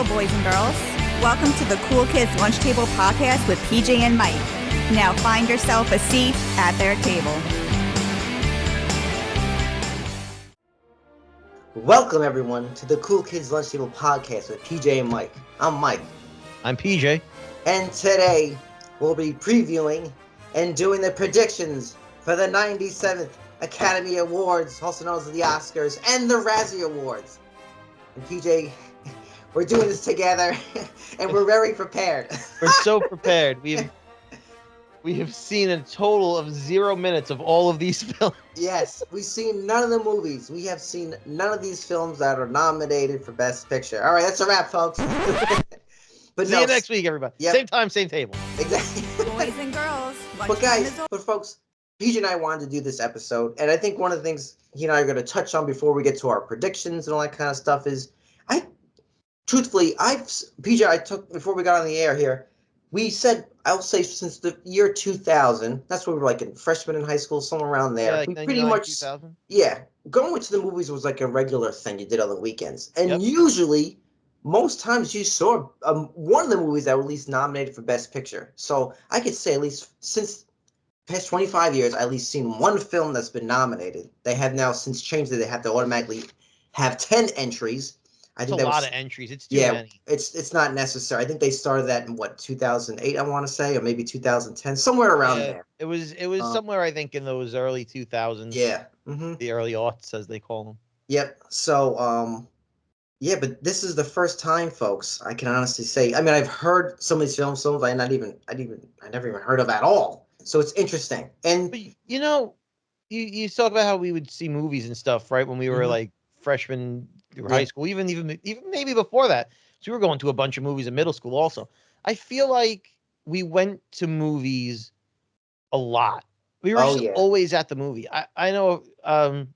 Hello, boys and girls. Welcome to the Cool Kids Lunch Table Podcast with PJ and Mike. Now find yourself a seat at their table. Welcome, everyone, to the Cool Kids Lunch Table Podcast with PJ and Mike. I'm Mike. I'm PJ. And today, we'll be previewing and doing the predictions for the 97th Academy Awards, also known as the Oscars, and the Razzie Awards. And PJ, we're doing this together, and we're very prepared. We're so prepared. We have seen a total of 0 minutes of all of these films. Yes, we've seen none of the movies. We have seen none of these films that are nominated for Best Picture. All right, that's a wrap, folks. But See you next week, everybody. Yep. Same time, same table. Exactly. Boys and girls. But guys, folks, PJ and I wanted to do this episode, and I think one of the things he and I are going to touch on before we get to our predictions and all that kind of stuff is, PJ, I took, before we got on the air here, we said, I'll say since the year 2000, that's when we were like in freshman in high school, somewhere around there. Yeah, like we pretty much, 2000? Yeah, going to the movies was like a regular thing you did on the weekends. And Yep. usually, most times you saw one of the movies that were at least nominated for Best Picture. So I could say at least since past 25 years, I at least seen one film that's been nominated. They have now since changed it. They have to automatically have 10 entries. I think It's a lot of entries. It's too many. It's not necessary. I think they started that in 2008, I want to say, or maybe 2010, somewhere around there. It was somewhere, I think, in those early 2000s. Yeah. Mm-hmm. The early aughts, as they call them. Yep. So, yeah, but this is the first time, folks, I can honestly say. I mean, I've heard some of these films I never even heard of at all. So it's interesting. And But you talk about how we would see movies and stuff, right? When we were like freshmen through high school, even maybe before that. So we were going to a bunch of movies in middle school also. I feel like we went to movies a lot. We were always at the movie. I know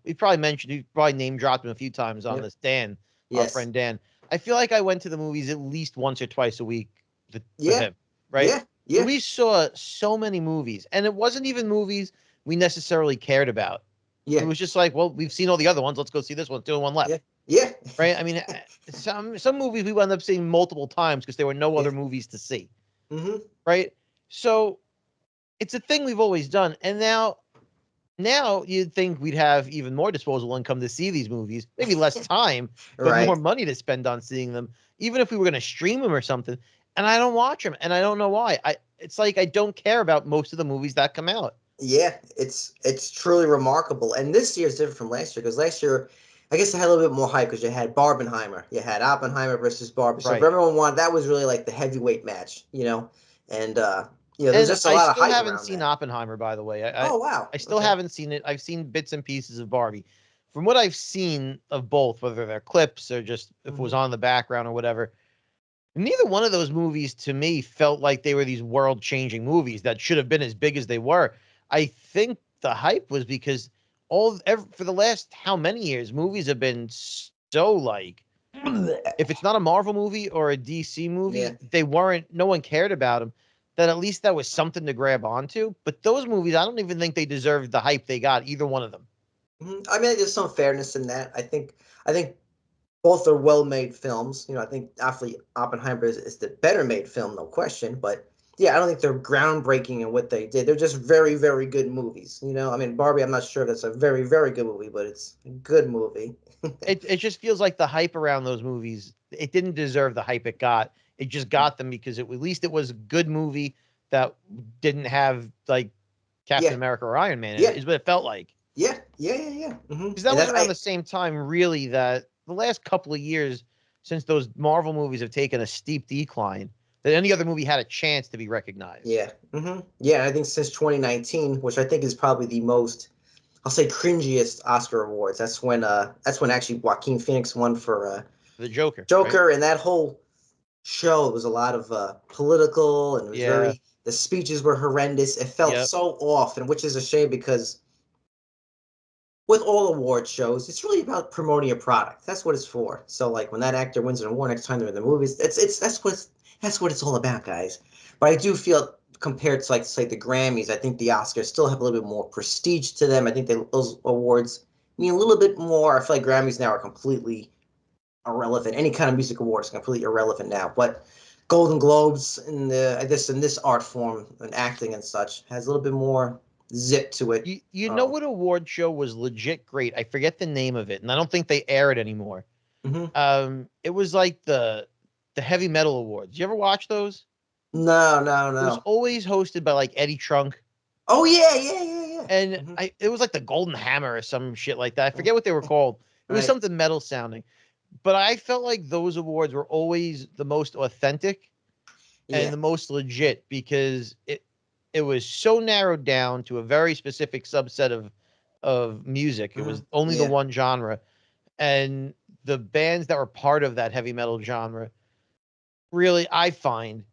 we probably mentioned, you probably name dropped him a few times on this, Dan. Our friend Dan. I feel like I went to the movies at least once or twice a week with him, right? Yeah, yeah. We saw so many movies, and it wasn't even movies we necessarily cared about. Yeah. It was just like, well, we've seen all the other ones. Let's go see this one. Doing one left. Yeah. Right? I mean, some movies we wound up seeing multiple times because there were no other movies to see. Mm-hmm. Right? So it's a thing we've always done. And now you'd think we'd have even more disposable income to see these movies, maybe less time, but more money to spend on seeing them, even if we were going to stream them or something. And I don't watch them, and I don't know why. It's like I don't care about most of the movies that come out. Yeah, it's truly remarkable. And this year is different from last year, because last year, I guess I had a little bit more hype because you had Barbenheimer. You had Oppenheimer versus Barbie. So for everyone wanted, that was really like the heavyweight match, And there's just a lot of hype around I still haven't seen Oppenheimer, by the way. Oh, wow. I still haven't seen it. I've seen bits and pieces of Barbie. From what I've seen of both, whether they're clips or just if it was on the background or whatever, neither one of those movies to me felt like they were these world-changing movies that should have been as big as they were. I think the hype was because for the last how many years, movies have been so like, if it's not a Marvel movie or a DC movie, no one cared about them. That at least that was something to grab onto. But those movies, I don't even think they deserved the hype they got, either one of them. I mean, there's some fairness in that. I think both are well-made films. I think obviously Oppenheimer is the better-made film, no question. But yeah, I don't think they're groundbreaking in what they did. They're just very, very good movies. I mean, Barbie, I'm not sure if that's a very, very good movie, but it's a good movie. It just feels like the hype around those movies, it didn't deserve the hype it got. It just got them because at least it was a good movie that didn't have like Captain America or Iron Man in it, is what it felt like. Yeah. Mm-hmm. Because that was around the same time, really, that the last couple of years, since those Marvel movies have taken a steep decline, that any other movie had a chance to be recognized. Yeah. Mm-hmm. Yeah, I think since 2019, which I think is probably the most, I'll say, cringiest Oscar awards. That's when actually Joaquin Phoenix won for the Joker. Right? And that whole show, it was a lot of political, and it was the speeches were horrendous. It felt so off, and which is a shame because with all award shows, it's really about promoting a product. That's what it's for. So like when that actor wins an award next time they're in the movies, that's what it's all about, guys. But I do feel compared to like say the Grammys, I think the Oscars still have a little bit more prestige to them. I think those awards mean a little bit more. I feel like Grammys now are completely irrelevant. Any kind of music award is completely irrelevant now. But Golden Globes in this art form and acting and such has a little bit more zip to it. You know what award show was legit great? I forget the name of it, and I don't think they air it anymore. It was like the heavy metal awards. You ever watch those? No. It was always hosted by like Eddie Trunk. Oh yeah. And it was like the Golden Hammer or some shit like that. I forget what they were called. It was something metal sounding. But I felt like those awards were always the most authentic and the most legit because it was so narrowed down to a very specific subset of music. It was only the one genre. And the bands that were part of that heavy metal genre, really, I find,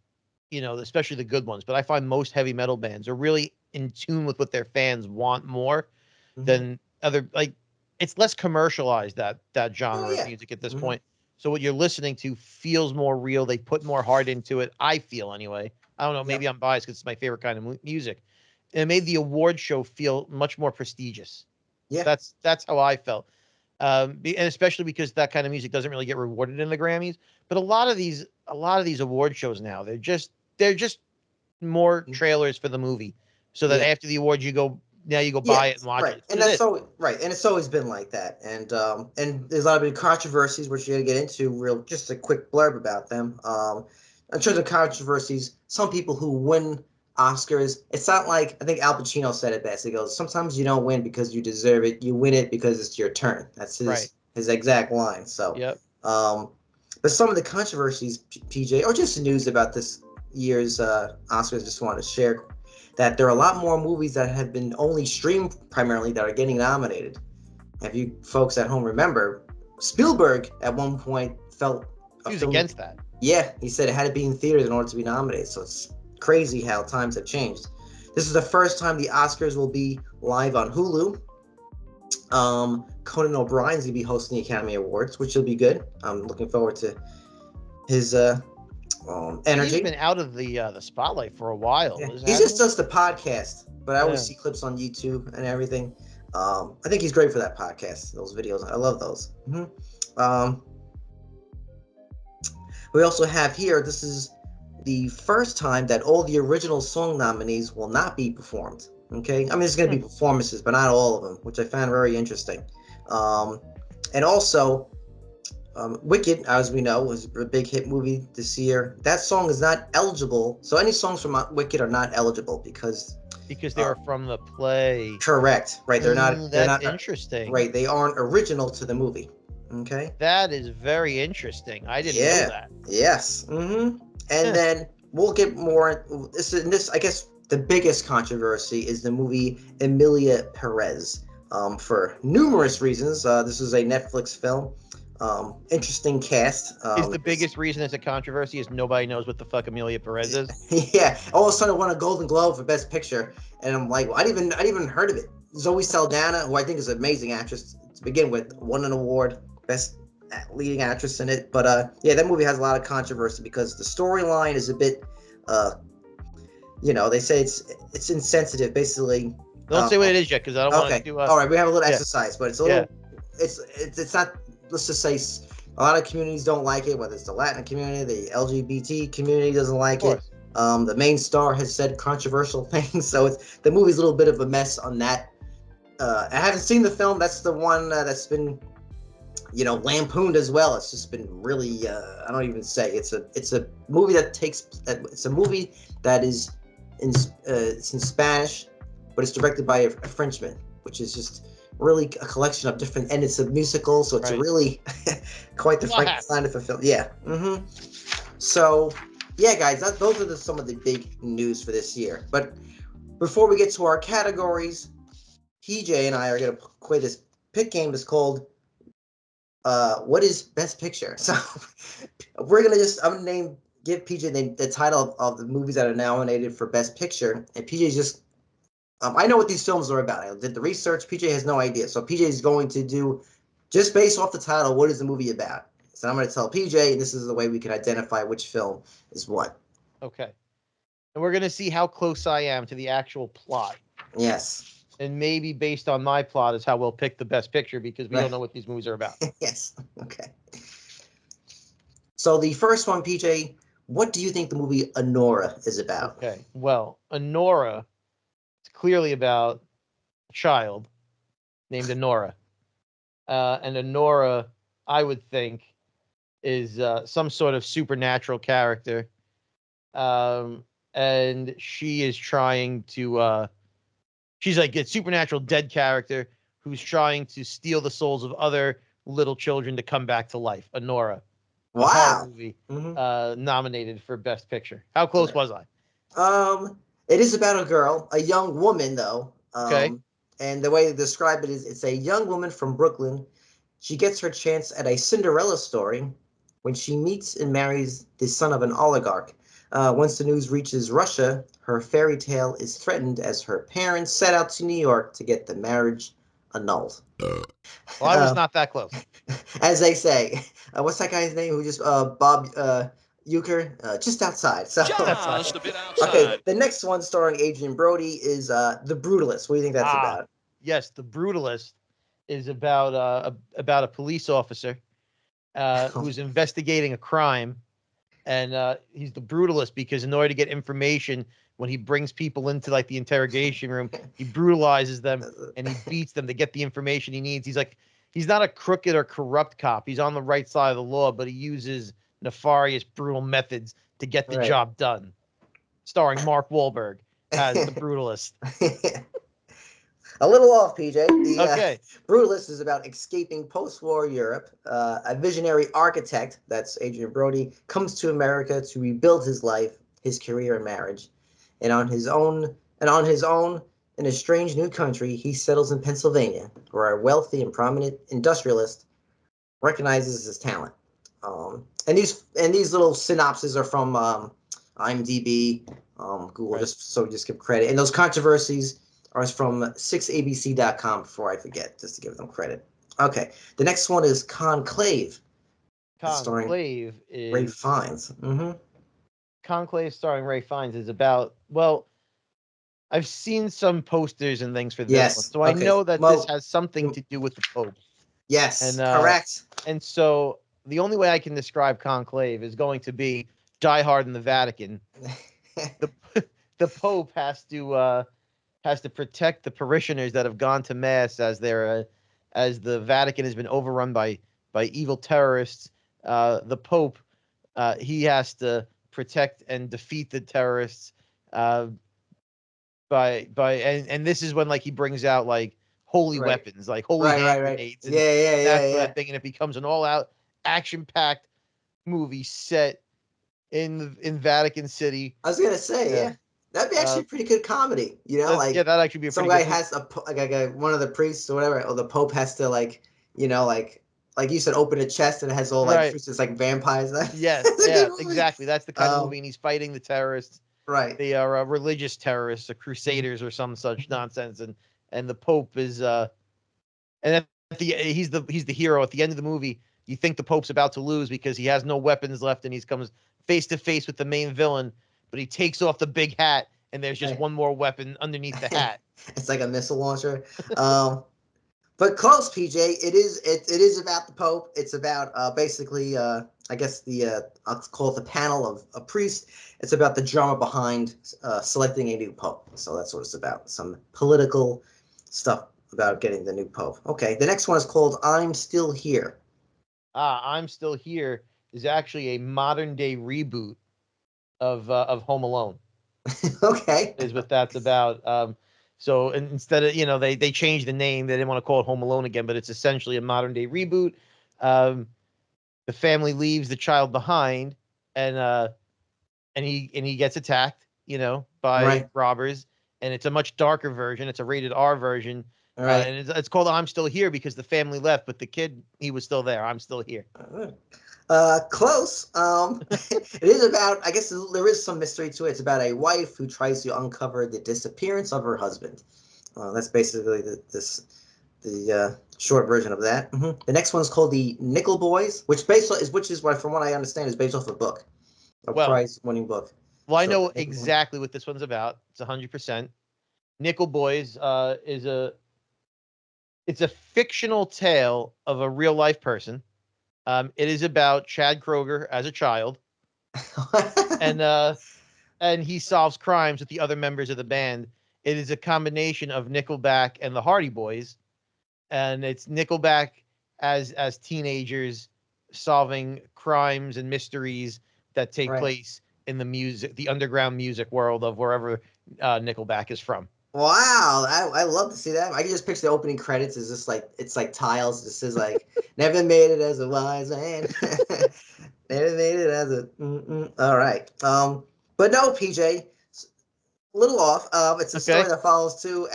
especially the good ones, but I find most heavy metal bands are really in tune with what their fans want more than other, like, it's less commercialized, that genre of music at this point. So what you're listening to feels more real. They put more heart into it. I feel anyway. I don't know. Maybe I'm biased because it's my favorite kind of music. And it made the award show feel much more prestigious. Yeah, that's how I felt. And especially because that kind of music doesn't really get rewarded in the Grammys. But a lot of these award shows now, they're just more trailers for the movie, so that after the awards you go buy it and watch it. And that's so and it's always been like that. And there's a lot of big controversies which you're gonna get into. Just a quick blurb about them. In terms of controversies, some people who win Oscars, it's not like, I think Al Pacino said it best. He goes, sometimes you don't win because you deserve it. You win it because it's your turn. That's his exact line. So, but some of the controversies, PJ, or just news about this year's Oscars, just wanted to share that there are a lot more movies that have been only streamed primarily that are getting nominated. If you folks at home remember, Spielberg at one point felt he was against that. Yeah, he said it had to be in theaters in order to be nominated. So it's crazy how times have changed. This is the first time the Oscars will be live on Hulu. Conan O'Brien's gonna be hosting the Academy Awards, which will be good. I'm looking forward to his energy. He's been out of the spotlight for a while. Yeah. He just does the podcast, but I always see clips on YouTube and everything. I think he's great for that podcast, those videos. I love those. We also have here, this is the first time that all the original song nominees will not be performed. Okay, I mean, there's going to be performances, but not all of them, which I found very interesting. And also, Wicked, as we know, was a big hit movie this year. That song is not eligible. So any songs from Wicked are not eligible because they are from the play. Correct. Right. They're not. They're not interesting. Right. They aren't original to the movie. Okay. That is very interesting. I didn't know that. Yes. And then we'll get more. This, I guess, the biggest controversy is the movie Emilia Perez. For numerous reasons. This is a Netflix film. Interesting cast. Is the biggest reason it's a controversy is nobody knows what the fuck Emilia Perez is? Yeah. All of a sudden, I won a Golden Globe for Best Picture, and I'm like, well, I didn't even heard of it. Zoe Saldana, who I think is an amazing actress to begin with, won an award, Best Leading Actress in it. But that movie has a lot of controversy because the storyline is a bit, they say it's insensitive, basically. Don't say what it is yet, because I don't want to do. All right, we have a little exercise, but it's a little. It's not. Let's just say a lot of communities don't like it, whether it's the Latin community, the LGBT community doesn't like it. The main star has said controversial things, so the movie's a little bit of a mess on that. I haven't seen the film. That's the one that's been, lampooned as well. It's just been really, I don't even say. It's a movie it's a movie that is it's in Spanish, but it's directed by a Frenchman, which is just really a collection of different, and it's a musical, so it's really quite the Frankenstein of a film. Yeah. So, guys, those are some of the big news for this year. But before we get to our categories, PJ and I are going to play this pick game. It's called What is Best Picture? So we're going to I'm going to give PJ the title of the movies that are nominated for Best Picture, and PJ's just I know what these films are about. I did the research. PJ has no idea. So PJ is going to do, just based off the title, what is the movie about? So I'm going to tell PJ, and this is the way we can identify which film is what. Okay. And we're going to see how close I am to the actual plot. Yes. And maybe based on my plot is how we'll pick the Best Picture, because we don't know what these movies are about. Yes. Okay. So the first one, PJ, what do you think the movie Anora is about? Okay. Well, Anora is clearly about a child named Anora. And Anora, I would think, is some sort of supernatural character. And she is trying to she's like a supernatural dead character who's trying to steal the souls of other little children to come back to life. Anora. A horror movie nominated for Best Picture. How close was I? It is about a girl, a young woman though. Okay. And the way to describe it is it's a young woman from Brooklyn. She gets her chance at a Cinderella story when she meets and marries the son of an oligarch. Once the news reaches Russia, her fairy tale is threatened as her parents set out to New York to get the marriage annulled. Well, I was not that close. As they say. What's that guy's name who just Bob Euchre? Just outside. So Just a bit outside. Okay, the next one starring Adrian Brody is The Brutalist. What do you think that's about? Yes, The Brutalist is about a police officer who's investigating a crime, and he's the brutalist because in order to get information, when he brings people into like the interrogation room, he brutalizes them and he beats them to get the information he needs. He's not a crooked or corrupt cop. He's on the right side of the law, but he uses nefarious, brutal methods to get the job done. Starring Mark Wahlberg as the brutalist. A little off, PJ. Okay. Brutalist is about escaping post-war Europe. A visionary architect, that's Adrian Brody, comes to America to rebuild his life, his career, and marriage. And on his own, in a strange new country, he settles in Pennsylvania, where a wealthy and prominent industrialist recognizes his talent. And these little synopses are from IMDb, Google, just give credit. And those controversies are from 6abc.com before I forget, just to give them credit. Okay, the next one is Conclave. Conclave is Ray Fiennes. Conclave starring Ray Fiennes is about, well, I've seen some posters and things for this one, so I know that this has something to do with the Pope. Yes, correct. And so the only way I can describe Conclave is going to be Die Hard in the Vatican. The Pope has to protect the parishioners that have gone to mass as the Vatican has been overrun by evil terrorists. The Pope he has to protect and defeat the terrorists and this is when like he brings out like holy weapons, like holy hand grenades. And that sort of thing, and it becomes an all-out action-packed movie set in Vatican City. I was gonna say, that'd be actually a pretty good comedy, that'd actually be a some pretty guy has one of the priests or whatever, or the Pope has to like you said, open a chest and it has all like fruits, it's like vampires. Yes, exactly. That's the kind of movie, and he's fighting the terrorists. Right. They are religious terrorists, or crusaders, or some such nonsense, and the Pope is and he's the hero at the end of the movie. You think the Pope's about to lose because he has no weapons left, and he comes face to face with the main villain, but he takes off the big hat, and there's just one more weapon underneath the hat. It's like a missile launcher. But close, PJ. It is about the Pope. It's about basically, I guess I'll call it the panel of a priest. It's about the drama behind selecting a new Pope. So that's what it's about. Some political stuff about getting the new Pope. Okay, the next one is called I'm Still Here. I'm Still Here is actually a modern day reboot of Home Alone. Okay. Is what that's about. So instead of, they changed the name, they didn't want to call it Home Alone again, but it's essentially a modern day reboot. The family leaves the child behind, and he gets attacked, by robbers, and it's a much darker version. It's a rated R version. And it's called I'm Still Here because the family left, but the kid, he was still there. I'm still here. Close. It is about, I guess there is some mystery to it. It's about a wife who tries to uncover the disappearance of her husband. That's basically the short version of that. The next one's called The Nickel Boys, which is what, from what I understand, is based off a book, prize-winning book. Well, I know exactly what this one's about. It's 100%. Nickel Boys it's a fictional tale of a real life person It is about Chad Kroeger as a child, and he solves crimes with the other members of the band. It is a combination of Nickelback and the Hardy Boys, and it's Nickelback as teenagers solving crimes and mysteries that take place in the underground music world of wherever Nickelback is from. Wow, I love to see that. I can just picture the opening credits is just like it's like tiles. This is like never made it as a wise man, never made it as a. All right, but no, PJ, a little off. It's a story that follows two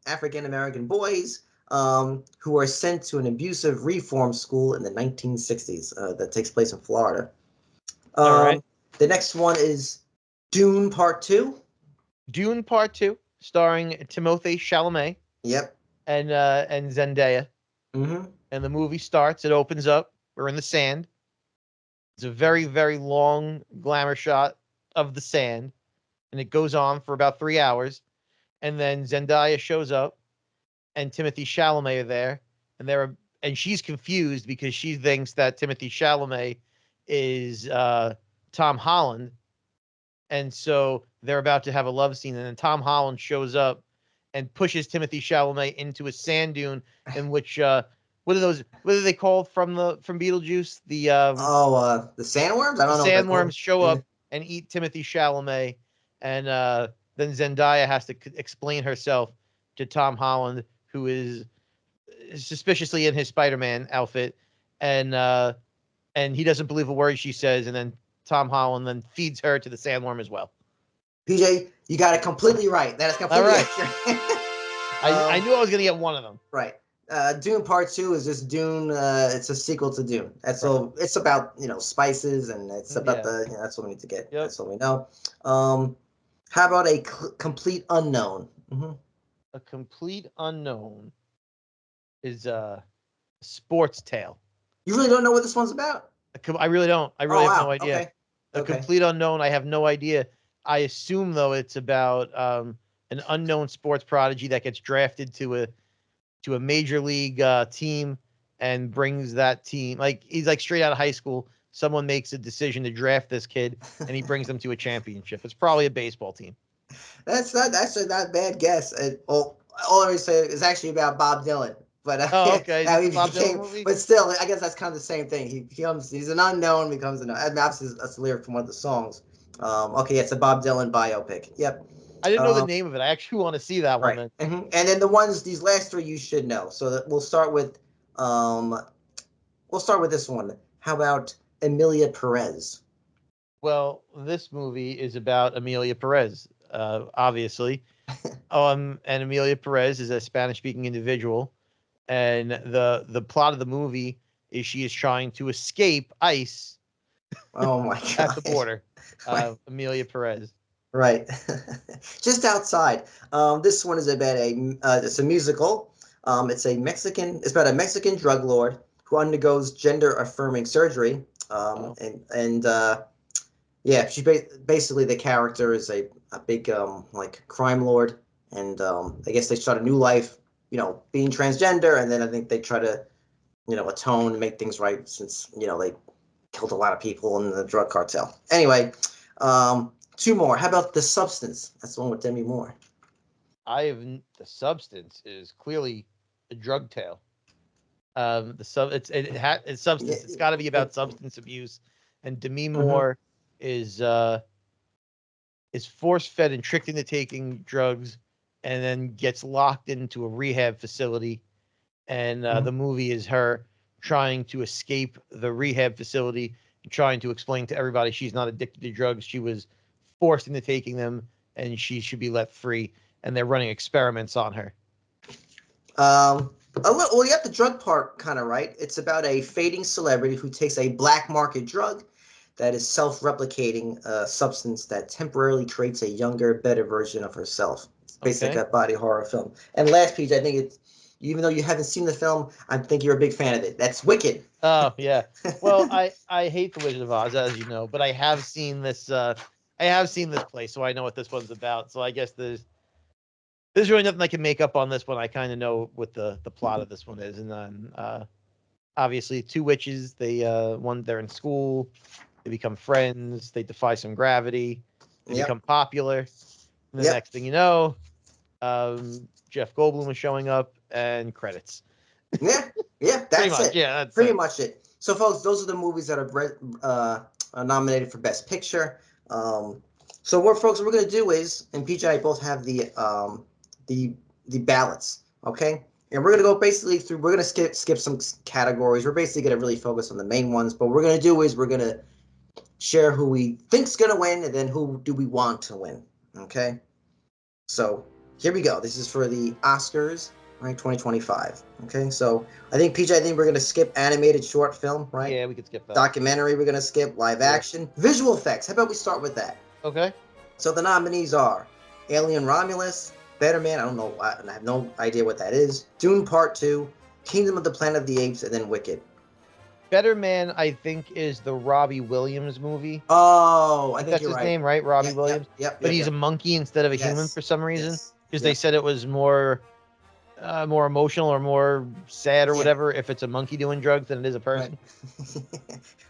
African American boys who are sent to an abusive reform school in the 1960s that takes place in Florida. All right. The next one is Dune Part 2. Dune Part 2, starring Timothée Chalamet. Yep. And Zendaya. Mm-hmm. And the movie starts. It opens up. We're in the sand. It's a very, very long glamour shot of the sand, and it goes on for about 3 hours. And then Zendaya shows up, and Timothée Chalamet are there, and she's confused because she thinks that Timothée Chalamet is Tom Holland, and so they're about to have a love scene, and then Tom Holland shows up and pushes Timothée Chalamet into a sand dune in which what are they called from Beetlejuice? The sandworms? I don't know. The sandworms show up and eat Timothée Chalamet, and then Zendaya has to explain herself to Tom Holland, who is suspiciously in his Spider-Man outfit, and he doesn't believe a word she says, and then Tom Holland then feeds her to the sandworm as well. PJ, you got it completely right. That is completely accurate. I knew I was going to get one of them. Right. Dune Part 2 is just Dune. It's a sequel to Dune. That's all. It's about spices, and it's about that's what we need to get. Yep. That's what we know. How about a complete unknown? Mm-hmm. A complete unknown is a sports tale. You really don't know what this one's about? I really don't. I really have no idea. Okay. A complete unknown. I have no idea. I assume though it's about an unknown sports prodigy that gets drafted to a major league team and brings that team, like he's like straight out of high school. Someone makes a decision to draft this kid and he brings them to a championship. It's probably a baseball team. That's not a bad guess. All I would say is actually about Bob Dylan. But okay. But still, I guess that's kind of the same thing. He's an unknown, becomes an unknown. That's a lyric from one of the songs. It's a Bob Dylan biopic. Yep. I didn't know the name of it. I actually want to see that one. Then. Mm-hmm. And then these last three you should know. So we'll start with this one. How about Emilia Perez? Well, this movie is about Emilia Perez, obviously. And Emilia Perez is a Spanish-speaking individual, and the plot of the movie is she is trying to escape ICE. Oh my God! At the border, Emilia Perez. Right, just outside. This one is about it's a musical. It's about a Mexican drug lord who undergoes gender-affirming surgery. She basically the character is a big crime lord, and I guess they start a new life, being transgender, and then I think they try to, atone and make things right since they killed a lot of people in the drug cartel. Anyway, two more. How about The Substance? That's the one with Demi Moore. The Substance is clearly a drug tale. It's substance. It's got to be about substance abuse, and Demi Moore is force-fed and tricked into taking drugs, and then gets locked into a rehab facility. And the movie is her trying to escape the rehab facility, and trying to explain to everybody she's not addicted to drugs. She was forced into taking them, and she should be let free. And they're running experiments on her. Well, you have the drug part kind of right. It's about a fading celebrity who takes a black market drug that is self-replicating substance that temporarily creates a younger, better version of herself. It's basically like a body horror film. And last piece, I think even though you haven't seen the film, I think you're a big fan of it. That's Wicked. Oh yeah. Well, I hate The Wizard of Oz, as you know, but I have seen this. I have seen this play, so I know what this one's about. So I guess there's really nothing I can make up on this one. I kind of know what the plot of this one is, and then obviously two witches. They're in school. They become friends. They defy some gravity. They become popular. And the next thing you know, Jeff Goldblum is showing up and credits. That's it. Yeah, that's pretty much it. So, folks, those are the movies that are nominated for Best Picture. So, what folks we're gonna do is, and PJ and I both have the ballots. Okay, and we're gonna go basically through. We're gonna skip some categories. We're basically gonna really focus on the main ones. But what we're gonna do is we're gonna share who we think's gonna win, and then who do we want to win. Okay. So here we go. This is for the Oscars, right? 2025. Okay. So I think PJ, we're gonna skip animated short film, right? Yeah, we could skip that. Documentary, we're gonna skip live action, visual effects. How about we start with that? Okay. So the nominees are Alien Romulus, Better Man. I don't know. I have no idea what that is. Dune Part 2, Kingdom of the Planet of the Apes, and then Wicked. Better Man, I think, is the Robbie Williams movie. Oh, I think that's you're his right. name, right? Robbie Williams. But he's a monkey instead of a human for some reason, because they said it was more emotional or more sad or whatever if it's a monkey doing drugs than it is a person.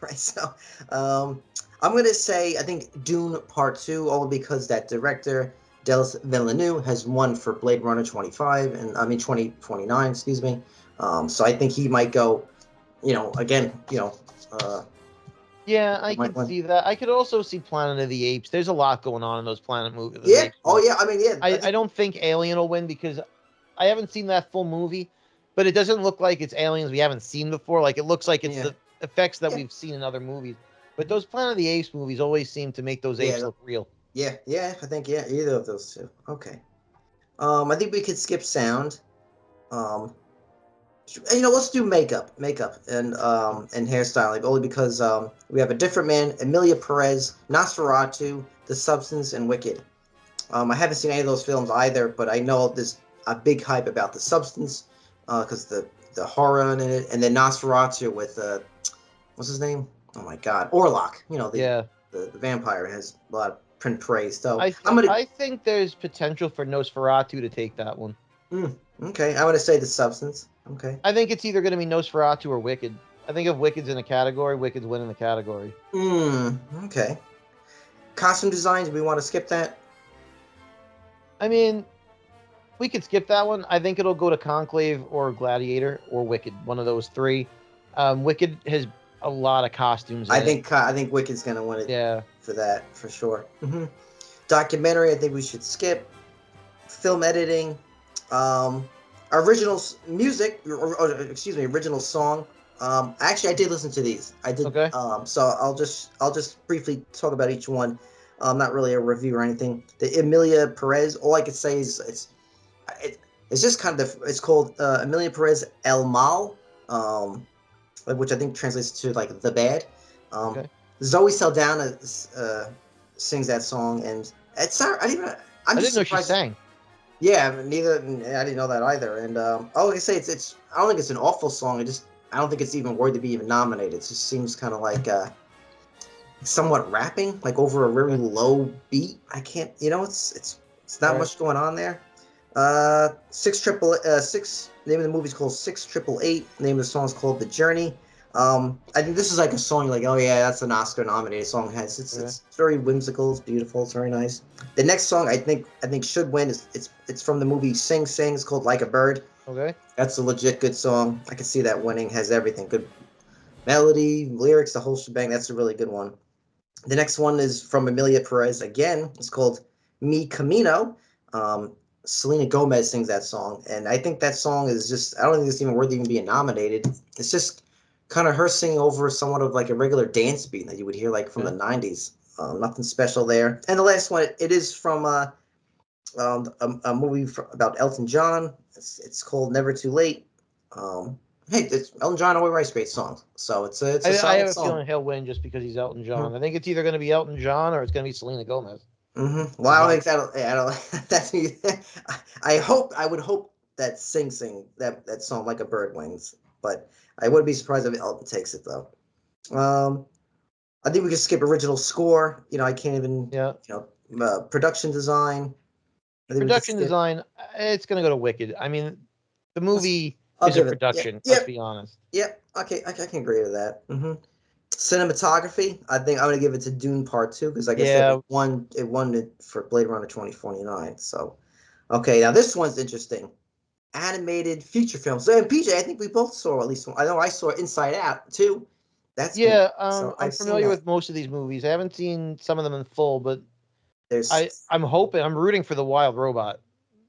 Right. So, I'm gonna say I think Dune Part 2, only because that director Denis Villeneuve has won for Blade Runner 2029. Excuse me. So I think he might go. Again. Yeah, I can see that. I could also see Planet of the Apes. There's a lot going on in those Planet movies. Yeah. Oh, yeah. I mean, yeah. I don't think Alien will win because I haven't seen that full movie, but it doesn't look like it's aliens we haven't seen before. Like, it looks like it's the effects that we've seen in other movies. But those Planet of the Apes movies always seem to make those apes look real. Yeah. I think, either of those two. Okay. I think we could skip sound. Let's do makeup and hairstyling, only because we have A Different Man, Emilia Perez, Nosferatu, The Substance, and Wicked. I haven't seen any of those films either, but I know there's a big hype about The Substance because the horror in it, and then Nosferatu with what's his name? Oh my God, Orlok. The vampire has a lot of praise. So I think there's potential for Nosferatu to take that one. Okay, I'm gonna say The Substance. Okay. I think it's either going to be Nosferatu or Wicked. I think if Wicked's in a category, Wicked's winning the category. Okay. Costume designs, do we want to skip that? I mean, we could skip that one. I think it'll go to Conclave or Gladiator or Wicked, one of those three. Wicked has a lot of costumes. I think Wicked's going to win it. Yeah. For that, for sure. Documentary, I think we should skip. Film editing. Original music, original song. Actually, I did listen to these. I did. Okay. So I'll just briefly talk about each one. Not really a review or anything. The Emilia Perez. All I could say is it's just kind of it's called Emilia Perez El Mal, which I think translates to like the bad. Okay. Zoe Saldana sings that song, and it's not. I didn't know she sang. Yeah, I didn't know that either. And like I say, it's. I don't think it's an awful song. I don't think it's even worthy to be even nominated. It just seems kind of like somewhat rapping, like over a very low beat. I can't. It's not much going on there. 6 name of the movie's called 6888. Name of the song's called The Journey. I think this is like a song like, oh yeah, that's an Oscar nominated song. It's very whimsical, it's beautiful, it's very nice. The next song I think should win it's from the movie Sing Sing. It's called Like a Bird. Okay. That's a legit good song. I can see that winning. Has everything. Good melody, lyrics, the whole shebang. That's a really good one. The next one is from Emilia Perez again. It's called Mi Camino. Selena Gomez sings that song, and I think that song is just, I don't think it's even worth even being nominated. It's just kind of her singing over somewhat of like a regular dance beat that you would hear like from the 90s. Nothing special there. And the last one, it is from a movie about Elton John. It's called Never Too Late. Hey, it's Elton John always writes great songs, so it's a solid song. I have a feeling he'll win just because he's Elton John. I think it's either going to be Elton John or it's going to be Selena Gomez. Well, I don't think that'll. I would hope that Sing Sing, that song Like a Bird wins, but I wouldn't be surprised if Elton takes it though. I think we could skip original score. I can't even. Production design. Production design, it's going to go to Wicked. I mean, the movie I'll is a give it. production. Yeah, Let's be honest. Yep. Okay, I can agree with that. Cinematography, I think I'm gonna give it to Dune Part 2 because, like I said, it won it for Blade Runner 2049. So, okay, now this one's interesting. Animated feature films. So, and PJ, I think we both saw at least one. I know I saw Inside Out too. That's been, so I'm I've seen familiar that. with most of these movies. I haven't seen some of them in full, but There's I'm rooting for the Wild Robot.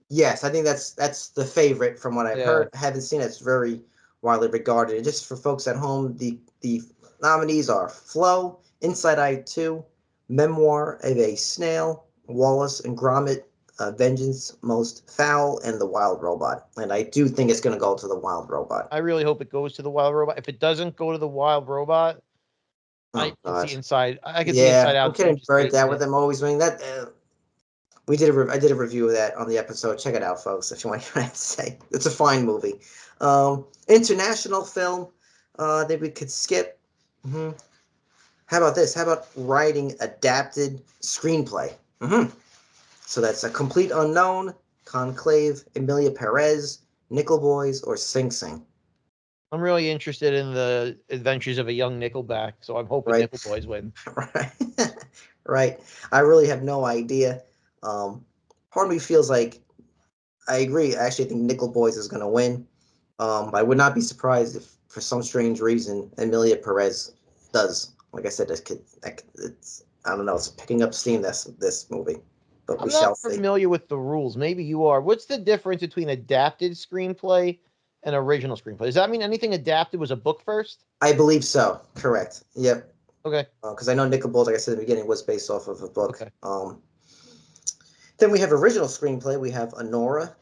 Yes, I think that's the favorite from what I've Yeah. heard. I haven't seen it. It's very widely regarded. And just for folks at home, the nominees are Flow, Inside Eye 2, Memoir of a Snail, Wallace and Gromit, Vengeance Most Foul, and The Wild Robot. And I do think it's going to go to The Wild Robot. I really hope it goes to the Wild Robot. If it doesn't go to the Wild Robot, I can see Inside. I can see Inside Out. I'm getting burnt out with them always doing that. I did a review of that on the episode. Check it out, folks, if you want to hear what I have to say. It's a fine movie. International film that we could skip. How about this? How about writing adapted screenplay? So that's A Complete Unknown, Conclave, Emilia Perez, Nickel Boys, or Sing Sing. I'm really interested in the adventures of a young Nickelback, so I'm hoping Nickel Boys win. Right. Right. I really have no idea. Part of me feels like I agree. I actually think Nickel Boys is going to win. I would not be surprised if, for some strange reason, Emilia Perez does. Like I said, it's I don't know. It's picking up steam. This movie, but we shall see. I'm not familiar with the rules. Maybe you are. What's the difference between adapted screenplay and original screenplay? Does that mean anything adapted was a book first? I believe so. Correct. Yep. Okay. Because I know Nickel Boys, like I said in the beginning, was based off of a book. Okay. Then we have original screenplay. We have Honora,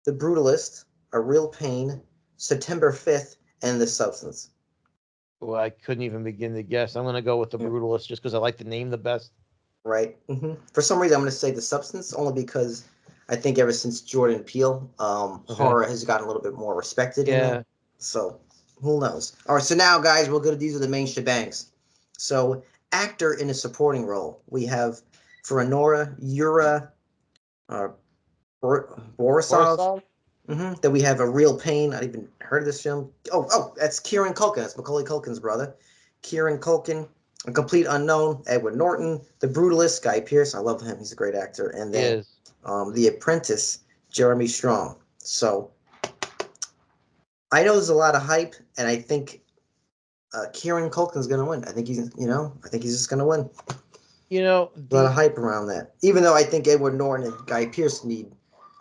The Brutalist, A Real Pain, September 5th, and The Substance. Well, I couldn't even begin to guess. I'm going to go with The Brutalist just because I like the name the best. Right. For some reason, I'm going to say The Substance, only because I think ever since Jordan Peele, horror has gotten a little bit more respected in it. So, who knows? All right, so now, guys, we'll go to these are the main shebangs. So, actor in a supporting role. We have, for Honora, Yura Borisov. Then we have A Real Pain. I even heard of this film. Oh, that's Kieran Culkin. That's Macaulay Culkin's brother. Kieran Culkin. A Complete Unknown, Edward Norton. The Brutalist, Guy Pearce. I love him. He's a great actor. And then The Apprentice, Jeremy Strong. So I know there's a lot of hype, and I think Kieran Culkin's going to win. I think he's just going to win. A lot of hype around that. Even though I think Edward Norton and Guy Pearce need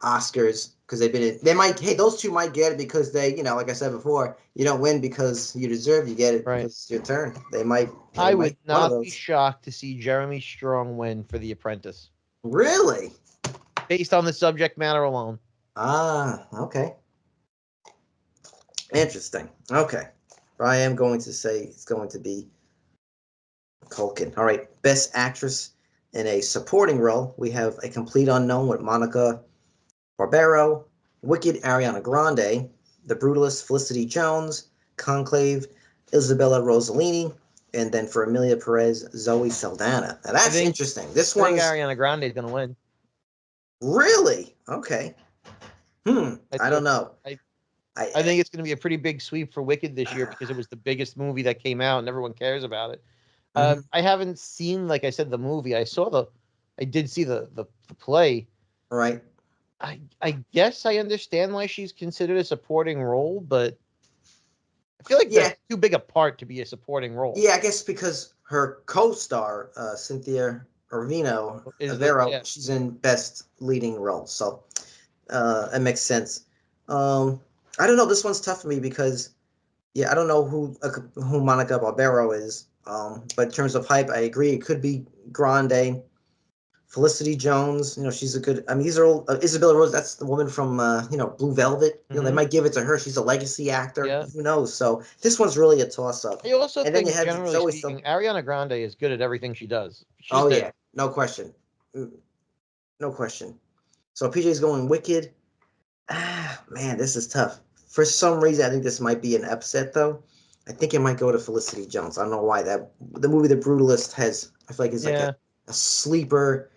Oscars because those two might get it because they, like I said before, you don't win because you deserve, you get it because it's your turn. I would not be shocked to see Jeremy Strong win for The Apprentice. Really? Based on the subject matter alone. Okay. Interesting. Okay. I am going to say it's going to be Culkin. All right. Best Actress in a Supporting Role. We have A Complete Unknown with Monica Barbaro, Wicked, Ariana Grande, The Brutalist, Felicity Jones, Conclave, Isabella Rossellini, and then for Emilia Perez, Zoe Saldana. Now that's interesting. I think Ariana Grande is going to win. Really? Okay. I don't know. I think it's going to be a pretty big sweep for Wicked this year because it was the biggest movie that came out and everyone cares about it. I haven't seen, like I said, the movie. I did see the play. Right. I guess I understand why she's considered a supporting role, but I feel like that's too big a part to be a supporting role. Yeah, I guess because her co-star, Cynthia Erivo, she's in Best Leading Role, so it makes sense. I don't know. This one's tough for me because, I don't know who Monica Barbaro is, but in terms of hype, I agree. It could be Grande. Felicity Jones, she's a good. I mean, these are all Isabella Rose. That's the woman from Blue Velvet. They might give it to her. She's a legacy actor. Yeah. Who knows? So this one's really a toss-up. I also think, generally speaking, Ariana Grande is good at everything she does. Yeah, no question, no question. So PJ's going Wicked. Man, this is tough. For some reason, I think this might be an upset, though. I think it might go to Felicity Jones. I don't know why. The movie The Brutalist I feel like is like a sleeper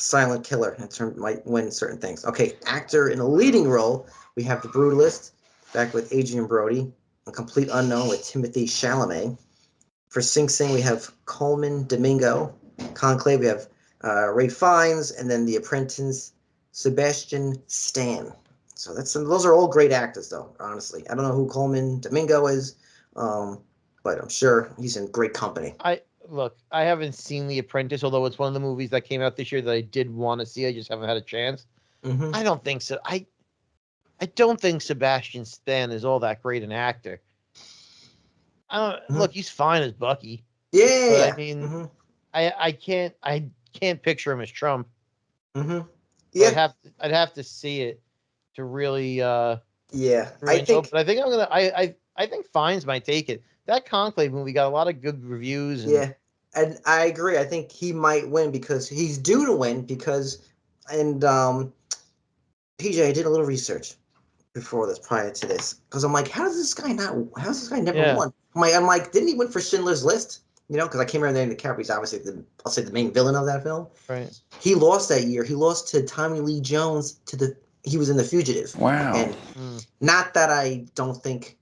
silent killer in term might win certain things. Okay, actor in a leading role, we have The Brutalist, back with Adrian Brody. A Complete Unknown with Timothy Chalamet. For Sing Sing, we have Coleman Domingo. Conclave, we have Ray Fiennes, and then The Apprentice, Sebastian Stan. So those are all great actors, though. Honestly, I don't know who Coleman Domingo is, but I'm sure he's in great company. I haven't seen The Apprentice, although it's one of the movies that came out this year that I did want to see. I just haven't had a chance. Mm-hmm. I don't think so. I don't think Sebastian Stan is all that great an actor. Look, he's fine as Bucky. Yeah, but I mean, I can't picture him as Trump. Yeah, so I'd have to see it to really I think know. But I think I'm gonna I think Fiennes might take it. That Conclave movie got a lot of good reviews. And I agree. I think he might win because he's due to win PJ, I did a little research before this, prior to this, because I'm like, how's this guy never won? I'm like, didn't he win for Schindler's List? You know, because I came around there, and DiCaprio's obviously I'll say the main villain of that film. Right. He lost that year. He lost to Tommy Lee Jones he was in The Fugitive. Wow. And not that I don't think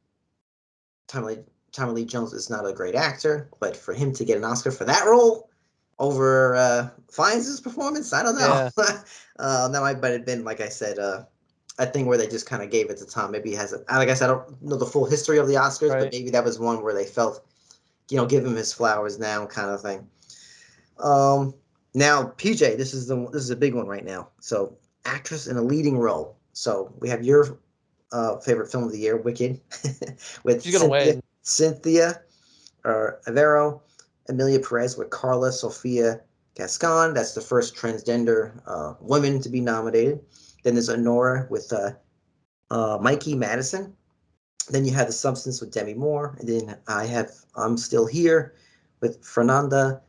Tommy Lee Jones is not a great actor, but for him to get an Oscar for that role over Fiennes' performance, I don't know. Yeah. That might have been, like I said, a thing where they just kind of gave it to Tom. Maybe he has like I said, I don't know the full history of the Oscars, but maybe that was one where they felt, give him his flowers now, kind of thing. Now, PJ, this is a big one right now. So, actress in a leading role. So we have your favorite film of the year, Wicked, with Cynthia Avero, Emilia Perez with Carla Sofia Gascon. That's the first transgender woman to be nominated. Then there's Honora with Mikey Madison. Then you have The Substance with Demi Moore. And then I'm Still Here with Fernanda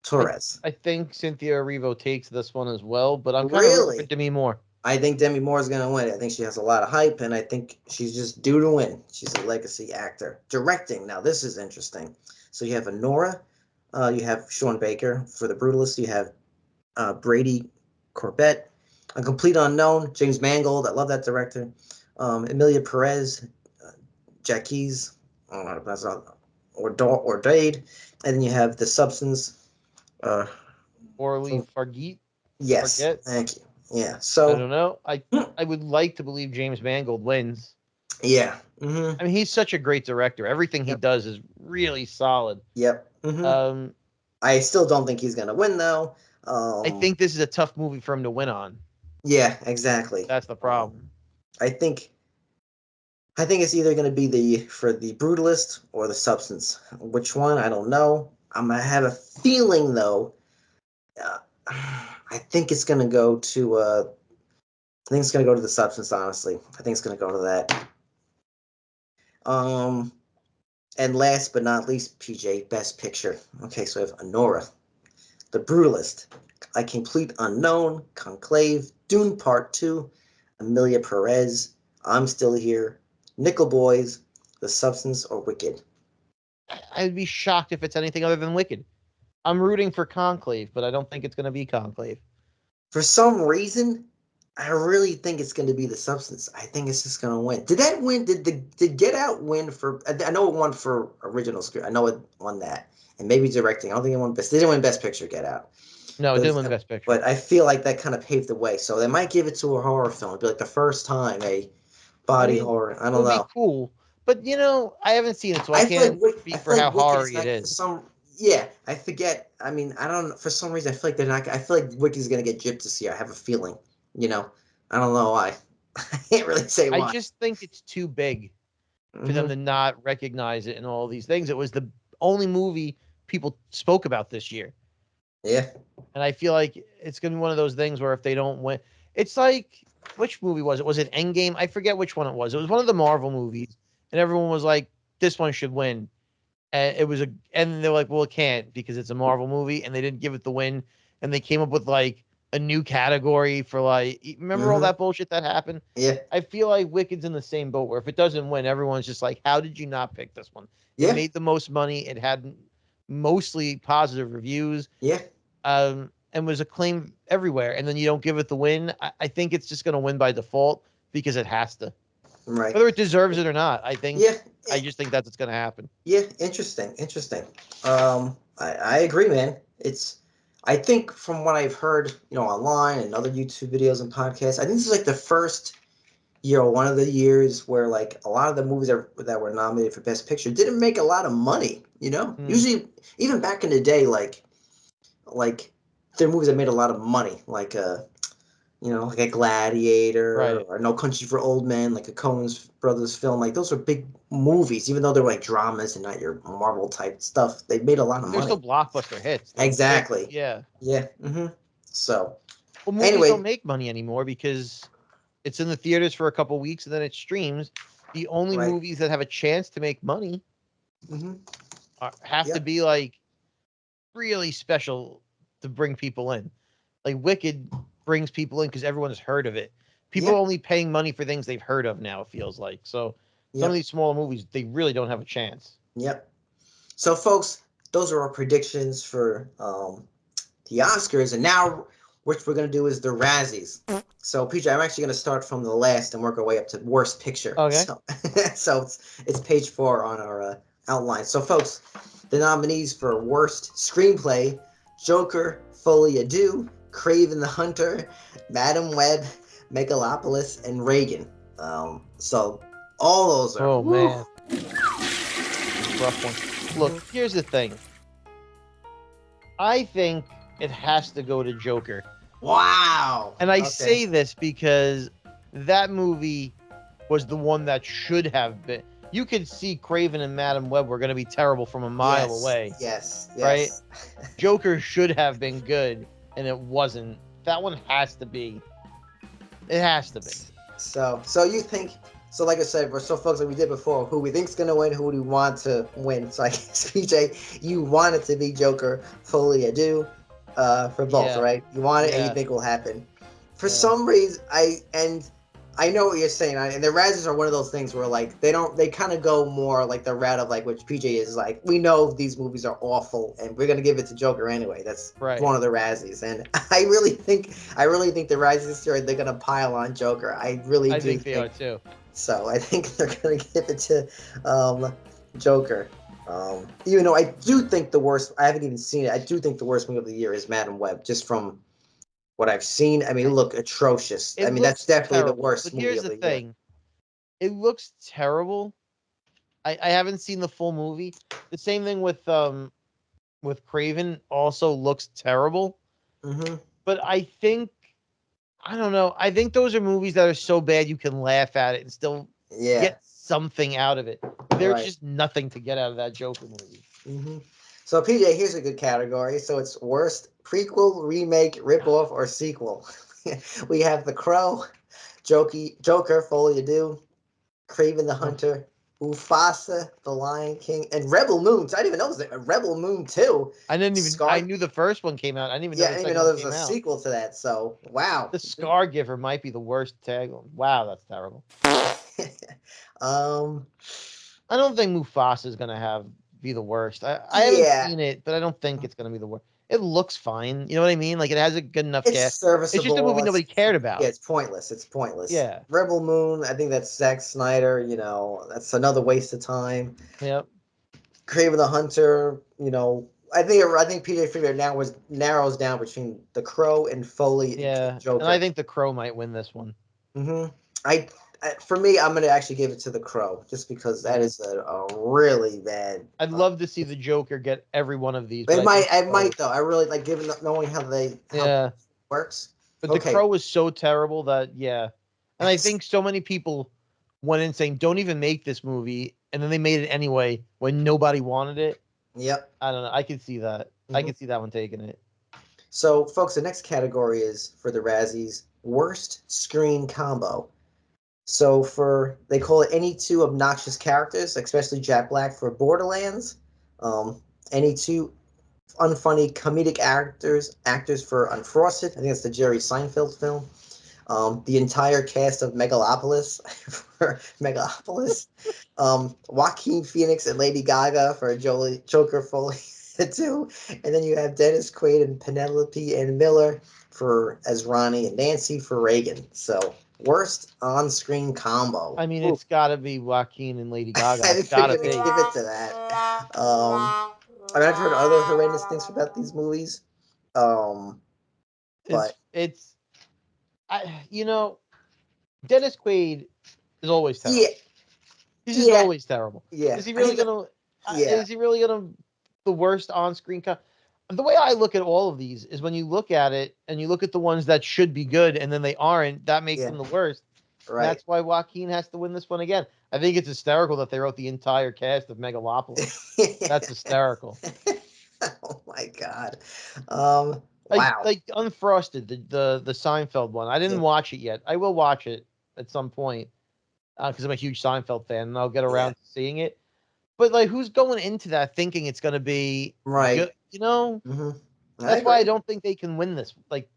Torres. I think Cynthia Erivo takes this one as well, but I'm kind of rooting for Demi Moore. I think Demi Moore is going to win. I think she has a lot of hype, and I think she's just due to win. She's a legacy actor. Directing, now this is interesting. So you have Honora, you have Sean Baker for The Brutalist, you have Brady Corbett, A Complete Unknown, James Mangold, I love that director, Emilia Perez, Jacques, I don't know how to pronounce it, or Dade, and then you have The Substance. Orly Fargeet? Yes, thank you. Yeah, so I don't know. I would like to believe James Mangold wins. Yeah. I mean, he's such a great director. Everything he does is really solid. Yep. I still don't think he's gonna win though. I think this is a tough movie for him to win on. Yeah, exactly. That's the problem. I think it's either gonna be for the Brutalist or The Substance. Which one? I don't know. I have a feeling though. I think it's gonna go to. I think it's gonna go to The Substance. Honestly, I think it's gonna go to that. And last but not least, PJ, Best Picture. Okay, so we have Honora, The Brutalist, A Complete Unknown, Conclave, Dune Part 2, Emilia Perez, I'm Still Here, Nickel Boys, The Substance, or Wicked. I'd be shocked if it's anything other than Wicked. I'm rooting for Conclave, but I don't think it's going to be Conclave. For some reason, I really think it's going to be The Substance. I think it's just going to win. Did that win? Did Get Out win for? I know it won for original script. I know it won that, and maybe directing. I don't think it won best. They didn't win Best Picture. Get Out. No, it didn't win Best Picture. But I feel like that kind of paved the way. So they might give it to a horror film. It'd be like the first time a body horror. I don't know. Be cool, but I haven't seen it, so I can't speak for how horror it is. Yeah, I forget. I mean, I don't know. For some reason, I feel like they're not. I feel like Wicked's gonna get gypped this year. I have a feeling. I don't know why. I can't really say why. I just think it's too big for them to not recognize it in all these things. It was the only movie people spoke about this year. Yeah. And I feel like it's gonna be one of those things where if they don't win, it's like, which movie was it? Was it Endgame? I forget which one it was. It was one of the Marvel movies, and everyone was like, "This one should win." And and they're like, well, it can't because it's a Marvel movie, and they didn't give it the win, and they came up with like a new category for remember all that bullshit that happened? Yeah. I feel like Wicked's in the same boat where if it doesn't win, everyone's just like, how did you not pick this one? Yeah. It made the most money. It had mostly positive reviews. Yeah. And and was acclaimed everywhere, and then you don't give it the win, I think it's just going to win by default because it has to. Right. Whether it deserves it or not, I think. Yeah. I just think that's what's going to happen. Yeah, interesting. I agree, man. I think from what I've heard, online and other YouTube videos and podcasts, I think this is like the first one of the years where like a lot of the movies that were nominated for Best Picture didn't make a lot of money. Usually, even back in the day, like there are movies that made a lot of money, like like a Gladiator, right, or No Country for Old Men, like a Coen Brothers film. Like those are big movies, even though they're like dramas and not your Marvel type stuff. They made a lot of money. They're still blockbuster hits. Exactly. Yeah. Mm-hmm. So, well, movies anyway, don't make money anymore because it's in the theaters for a couple weeks and then it streams. The only movies that have a chance to make money have to be like really special to bring people in. Like Wicked brings people in because everyone has heard of it. People are only paying money for things they've heard of now, it feels like. So some of these smaller movies, they really don't have a chance. Yep. So, folks, those are our predictions for the Oscars. And now what we're going to do is the Razzies. So, PJ, I'm actually going to start from the last and work our way up to Worst Picture. Okay. So it's page 4 on our outline. So, folks, the nominees for Worst Screenplay: Joker, Folie à Deux, Craven the Hunter, Madam Web, Megalopolis, and Reagan. So all those are. Oh, man. Rough one. Look, here's the thing. I think it has to go to Joker. Wow. And I say this because that movie was the one that should have been. You could see Craven and Madam Web were going to be terrible from a mile away. Yes. Right? Joker should have been good, and it wasn't. That one has to be. It has to be. So you think... So like I said, we're so folks like we did before, who we think's going to win, who we want to win. So I guess, PJ, you want it to be Joker, Folie à Deux, for both, right? You want it and you think will happen. For some reason, I know what you're saying, and the Razzies are one of those things where like they kind of go more like the route of like which PJ is like, we know these movies are awful and we're gonna give it to Joker anyway. That's one of the Razzies, and I really think the Razzies this year they're gonna pile on Joker. I think they are too. So I think they're gonna give it to Joker. Even though I do think the worst, I haven't even seen it. I do think the worst movie of the year is Madam Web, just from what I've seen. I mean, it looked atrocious. I mean, that's definitely the worst movie of the year. But here's the thing. It looks terrible. I haven't seen the full movie. The same thing with Craven also looks terrible. Mm-hmm. But I don't know. I think those are movies that are so bad you can laugh at it and still get something out of it. There's just nothing to get out of that Joker movie. Mm-hmm. So, PJ, here's a good category. So it's worst prequel, remake, ripoff, or sequel. We have The Crow, Joker, Folie à Deux, Craven the Hunter, Mufasa, The Lion King, and Rebel Moon. So I didn't even know there was a Rebel Moon 2. I knew the first one came out. I didn't even know there was a sequel to that. So, wow. The Scar Giver might be the worst tagline. Wow, that's terrible. I don't think Mufasa is going to be the worst. I haven't seen it, but I don't think it's going to be the worst. It looks fine. You know what I mean? Like, it has a good enough cast. It's serviceable. It's just a movie nobody cared about. Yeah, it's pointless. Yeah. Rebel Moon, I think that's Zack Snyder. That's another waste of time. Yep. Craven the Hunter, I think PJ figured it narrows down between The Crow and Folie and Joker. And I think The Crow might win this one. Mm-hmm. For me, I'm going to actually give it to The Crow, just because that is a really bad... I'd love to see the Joker get every one of these. But I might, though. I really like knowing how it works. But The Crow was so terrible that, And I think so many people went in saying, don't even make this movie, and then they made it anyway when nobody wanted it. Yep. I don't know. I could see that. I could see that one taking it. So, folks, the next category is, for the Razzies, Worst Screen Combo. So they call it any two obnoxious characters, especially Jack Black for Borderlands. Any two unfunny comedic actors for Unfrosted. I think it's the Jerry Seinfeld film. The entire cast of Megalopolis for Megalopolis. Joaquin Phoenix and Lady Gaga for Joker, Folie the two. And then you have Dennis Quaid and Penelope and Miller as Ronnie and Nancy for Reagan. So worst on-screen combo. I mean, Ooh. it's got to be Joaquin and Lady Gaga. I It's got to figured be. give it to that. I mean, I've heard other horrendous things about these movies. But Dennis Quaid is always terrible. yeah, He's just always terrible. Yeah. Is he really gonna? Is he really gonna the worst on-screen? The way I look at all of these is when you look at it and you look at the ones that should be good and then they aren't. That makes them the worst. Right. That's why Joaquin has to win this one again. I think it's hysterical that they wrote the entire cast of Megalopolis. That's hysterical. Oh my god. Wow. Like Unfrosted, the Seinfeld one. I didn't watch it yet. I will watch it at some point because I'm a huge Seinfeld fan, and I'll get around to seeing it. But like, who's going into that thinking it's going to be good? You know, that's why I don't think they can win this. Like,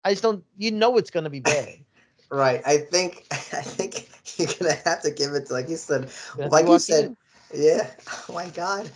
I just don't. It's going to be bad. Right. I think you're gonna have to give it to, like you said. Yeah. Oh my god.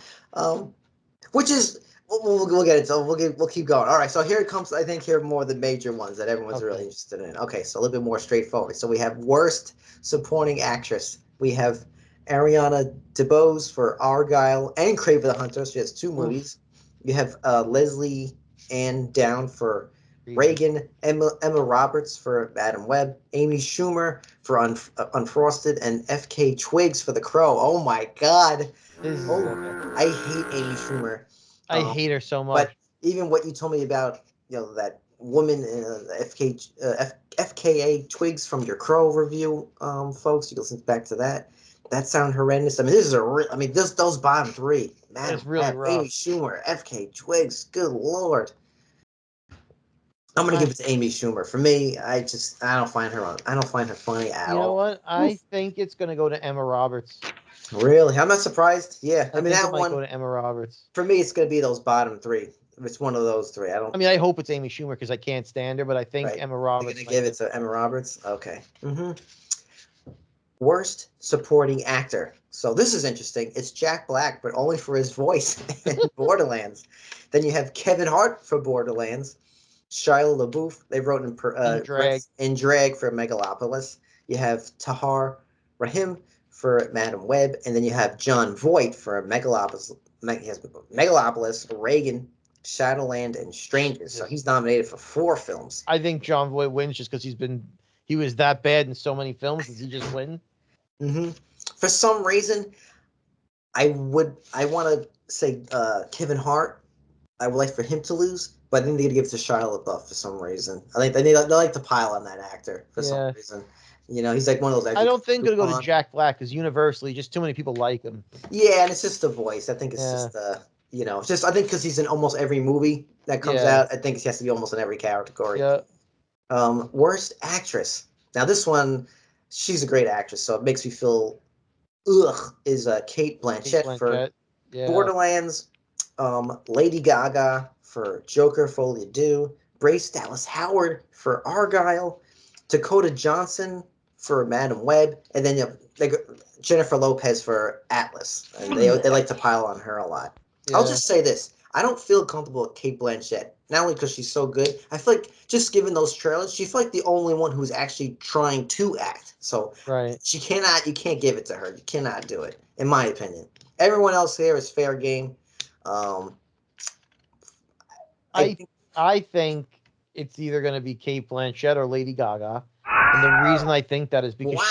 Which is we'll get into. We'll keep going. All right. So here it comes. I think here are more of the major ones that everyone's really interested in. Okay. So a little bit more straightforward. So we have worst supporting actress. We have Ariana DeBose for Argyle and Crave the Hunter. She has 2 movies. You have Leslie Ann Down for Reagan, Emma Roberts for Madam Web, Amy Schumer for Unfrosted, and F.K. Twigs for The Crow. Oh my God. I hate Amy Schumer. I hate her so much. But even what you told me about, that woman, FKA Twigs from your Crow review, folks, you can listen back to that. That sound horrendous. I mean, this is those bottom 3. Man, it's really rough. Amy Schumer, FK Twigs, good Lord. I'm gonna give it to Amy Schumer. For me, I don't find her funny at all. You know what? I think it's gonna go to Emma Roberts. Really? I'm not surprised. Yeah, I mean, that might go to Emma Roberts. For me, it's gonna be those bottom 3. If it's one of those 3, I hope it's Amy Schumer because I can't stand her, but I think Emma Roberts. You're gonna give it to Emma Roberts? Okay. Worst supporting actor. So this is interesting. It's Jack Black, but only for his voice in Borderlands. Then you have Kevin Hart for Borderlands. Shia LaBeouf, they wrote in drag for Megalopolis. You have Tahar Rahim for Madam Web, and then you have John Voight for Megalopolis, Reagan, Shadowland, and Strangers. So he's nominated for 4 films. I think John Voight wins just because he was that bad in so many films. Does he just win? For some reason, I want to say Kevin Hart. I would like for him to lose, but I think they're gonna give it to Shia LaBeouf for some reason. I think they like to pile on that actor for some reason. He's like one of those actors. I don't think it'll go to Jack Black because universally, just too many people like him. Yeah, and it's just the voice. I think it's just it's just I think because he's in almost every movie that comes out. I think he has to be almost in every category. Yeah. Worst actress. Now this one, she's a great actress, so it makes me feel is Cate Blanchett for Borderlands. Lady Gaga for Joker, Folie à Deux, Bryce Dallas Howard for Argyle, Dakota Johnson for Madam Web, and then Jennifer Lopez for Atlas. And they like to pile on her a lot. Yeah. I'll just say this. I don't feel comfortable with Cate Blanchett, not only because she's so good. I feel like just given those trailers, she's like the only one who's actually trying to act. So you can't give it to her. You cannot do it, in my opinion. Everyone else here is fair game. I think it's either going to be Cate Blanchett or Lady Gaga, and the reason I think that is because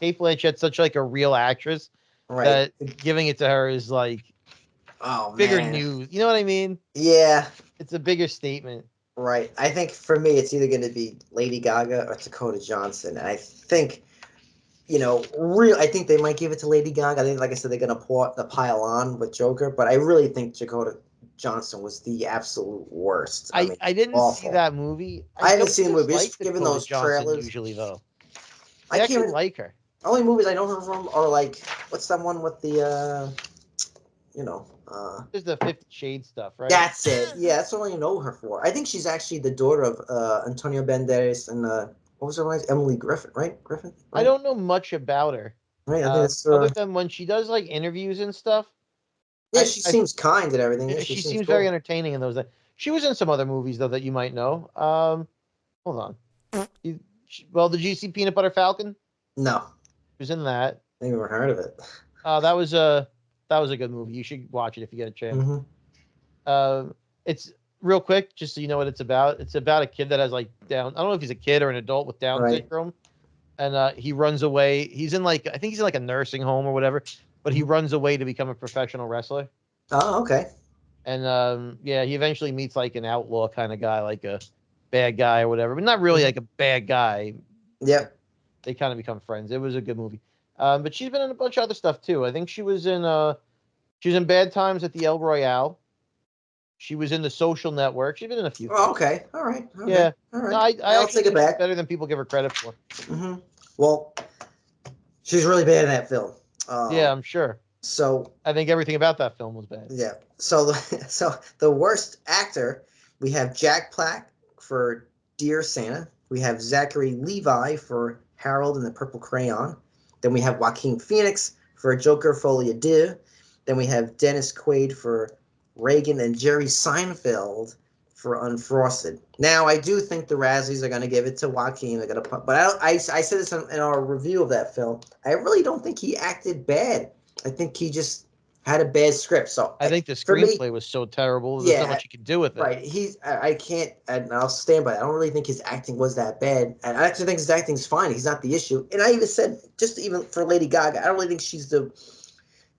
Cate Blanchett's such like a real actress that giving it to her is like bigger news. You know what I mean? Yeah, it's a bigger statement. Right. I think for me, it's either going to be Lady Gaga or Dakota Johnson, and I think. I think they might give it to Lady Gaga. I think, like I said, they're going to pile on with Joker, but I really think Dakota Johnson was the absolute worst. I didn't see that movie. I haven't seen the movie. Just given those trailers. Usually, though. I actually like her. Only movies I know her from are like, what's that one with the, There's the 50 Shades stuff, right? That's it. Yeah, that's what I know her for. I think she's actually the daughter of Antonio Banderas and what was her name? Emily Griffin, right? Griffin? Right? I don't know much about her. Right, I think it's other than when she does like interviews and stuff. Yeah, she seems kind and everything. Yeah, she seems very entertaining in those. She was in some other movies though that you might know. Hold on. Well, did you see Peanut Butter Falcon? No. She was in that. I never heard of it. That was a good movie. You should watch it if you get a chance. Mm-hmm. It's real quick, just so you know what it's about. It's about a kid that has like Down. I don't know if he's a kid or an adult with Down syndrome, and he runs away. He's in I think he's in like a nursing home or whatever, but he runs away to become a professional wrestler. Oh, okay. And yeah, he eventually meets like an outlaw kind of guy, like a bad guy or whatever, but not really like a bad guy. Yep. They kind of become friends. It was a good movie. But she's been in a bunch of other stuff too. I think she was in Bad Times at the El Royale. She was in The Social Network. She's been in a few. Oh, okay. All right. Yeah. All right. No, I I'll actually take it back. better than people give her credit for. Mm-hmm. Well, she's really bad in that film. Yeah, I'm sure. So I think everything about that film was bad. Yeah. So the worst actor, we have Jack Black for Dear Santa. We have Zachary Levi for Harold and the Purple Crayon. Then we have Joaquin Phoenix for Joker Folie à Deux. Then we have Dennis Quaid for Reagan and Jerry Seinfeld for Unfrosted. Now, I do think the Razzies are going to give it to Joaquin. They're going to put, but I said this in our review of that film. I really don't think he acted bad. I think he just had a bad script. So I think the screenplay was so terrible. There's not much you can do with it. Right. I can't, and I'll stand by it. I don't really think his acting was that bad. And I actually think his acting's fine. He's not the issue. And I even said, just even for Lady Gaga, I don't really think she's the,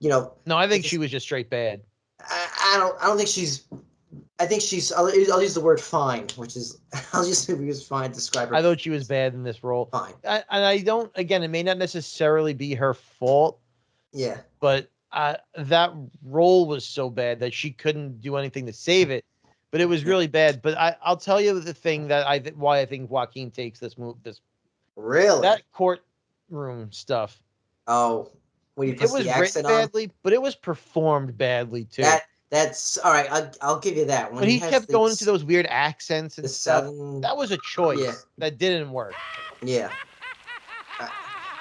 No, I think she was just straight bad. I don't think she's. I think she's. I'll use the word fine, which is. I'll just use fine to describe her. I thought she was bad in this role. Fine. And I don't. Again, it may not necessarily be her fault. Yeah. But that role was so bad that she couldn't do anything to save it. But it was really bad. But I'll tell you the thing that why I think Joaquin takes this move. Really? That courtroom stuff. Oh, when he puts it was the accent written badly, but it was performed badly too. That's all right. I'll give you that. When he kept going into those weird accents and stuff, that was a choice that didn't work. Yeah.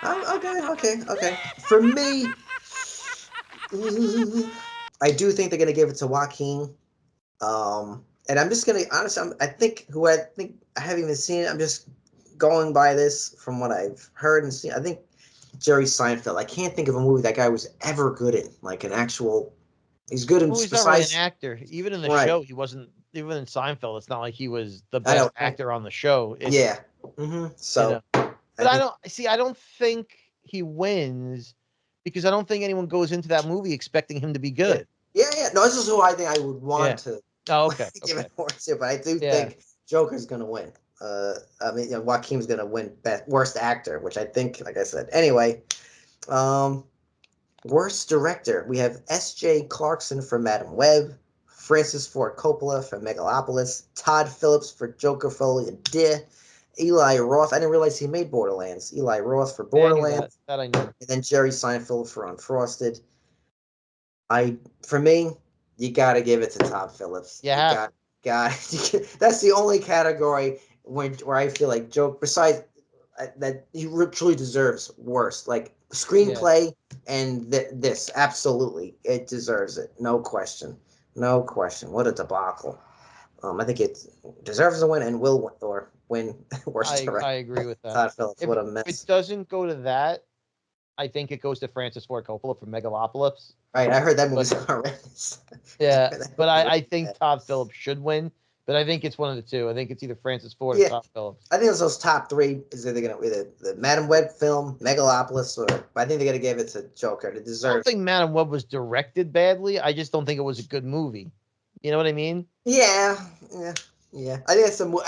Okay. For me, I do think they're gonna give it to Joaquin. And I'm just gonna honestly, I think I haven't even seen it. I'm just going by this from what I've heard and seen. I think Jerry Seinfeld. I can't think of a movie that guy was ever good in, like an actual. He's good in. He's not really an actor. Even in the show, he wasn't. Even in Seinfeld, it's not like he was the best actor on the show. Yeah. Mm-hmm. So, but I don't think he wins because I don't think anyone goes into that movie expecting him to be good. Yeah. No, this is who I think I would want to. Oh, okay. Give it more to, but I do think Joker's gonna win. I mean, Joaquin's gonna win worst actor, which I think, like I said. Anyway, worst director, we have S.J. Clarkson for Madam Web, Francis Ford Coppola for Megalopolis, Todd Phillips for Joker Folie à Deux, Eli Roth. I didn't realize he made Borderlands. Eli Roth for Borderlands. That I know. And then Jerry Seinfeld for Unfrosted. For me, you gotta give it to Todd Phillips. Yeah. That's the only category where I feel like Joke, besides that, he truly deserves worse. Like screenplay and this, absolutely, it deserves it. No question. What a debacle. I think it deserves to win and will win worst director. I agree with that. Todd Phillips, what a mess. If it doesn't go to that, I think it goes to Francis Ford Coppola for Megalopolis. Right, I heard that movie's horrendous. Yeah, but I think Todd Phillips should win. But I think it's one of the two. I think it's either Francis Ford or Todd Phillips. I think it's those top three. Is either the Madam Web film, Megalopolis, but I think they're gonna give it to Joker. It deserves. I don't think Madam Web was directed badly. I just don't think it was a good movie. You know what I mean? Yeah. I think it's a movie.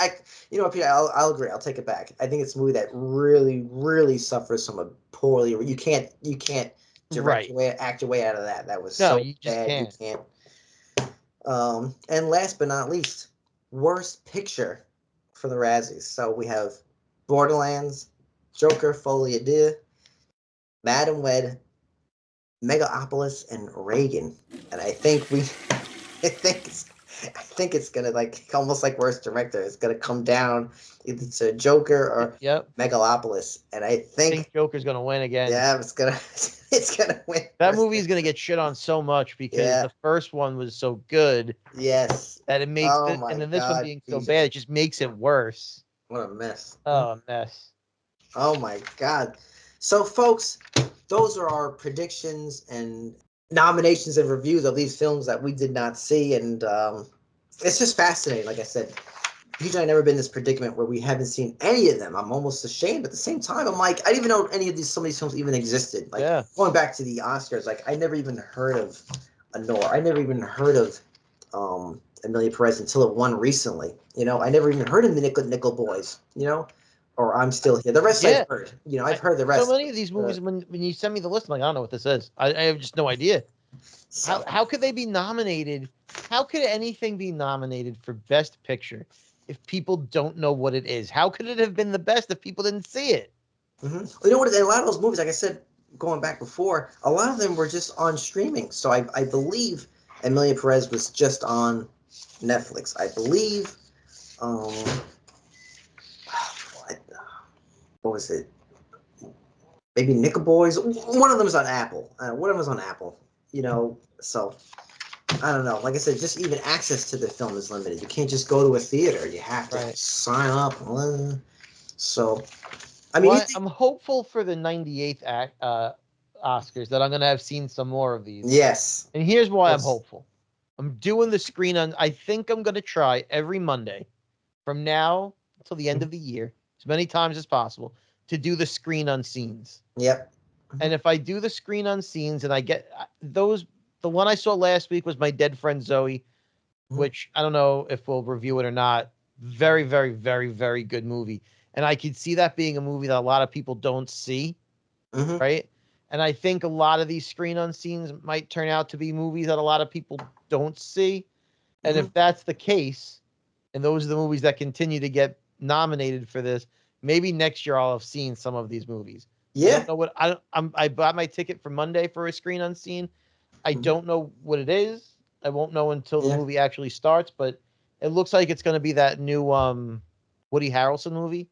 You know what, Peter? I'll agree. I'll take it back. I think it's a movie that really, really suffers from a poorly. You can't act your way out of that. That was so you just bad. Can't. You can't. And last but not least, worst picture for the Razzies. So we have Borderlands, Joker, Folie à Deux, Madam Web, Megalopolis, and Reagan. And I think I think it's gonna like almost like worst director. It's gonna come down. It's a Joker or Yep. Megalopolis, and I I think think Joker's gonna win again. yeah, it's gonna it's gonna win. That movie is gonna get shit on so much because the first one was so good. Yes. That it makes Oh it, my and then this one God, being so PJ. bad, it just makes it worse. What a mess. Oh, a mess. Oh my God. So, folks, those are our predictions and nominations and reviews of these films that we did not see, and it's just fascinating. Like I said, PJ and I never been in this predicament where we haven't seen any of them. I'm almost ashamed. But at the same time, I'm like, I didn't even know some of these films even existed. Like going back to the Oscars, like I never even heard of Honor. I never even heard of Amelia Perez until it won recently. You know, I never even heard of the Nickel Boys. You know, or I'm Still Here. The rest I've heard. You know, I've heard the rest. So many of these movies, when you send me the list, I'm like, I don't know what this is. I have just no idea. So, how could they be nominated? How could anything be nominated for Best Picture if people don't know what it is? How could it have been the best if people didn't see it? Mm-hmm. You know what? A lot of those movies, like I said, going back before, a lot of them were just on streaming. So I believe Amelia Perez was just on Netflix. I believe, what was it? Maybe Nickel Boys. One of them is on Apple. One of them is on Apple. You know, so I don't know. Like I said, just even access to the film is limited. You can't just go to a theater. You have to sign up. So, I mean, I'm hopeful for the 98th Oscars that I'm going to have seen some more of these. Yes. And here's why I'm hopeful. I'm doing the screen on. I think I'm going to try every Monday from now until the end of the year, as many times as possible, to do the screen on scenes. Yep. And if I do the screen on scenes and I get those, the one I saw last week was My Dead Friend Zoe, which I don't know if we'll review it or not. Very, very, very, very good movie. And I could see that being a movie that a lot of people don't see, right? And I think a lot of these screen on scenes might turn out to be movies that a lot of people don't see. And if that's the case, and those are the movies that continue to get nominated for this, maybe next year I'll have seen some of these movies. Yeah. I don't know what I bought my ticket for Monday for a screen unseen. I don't know what it is. I won't know until the movie actually starts, but it looks like it's going to be that new Woody Harrelson movie.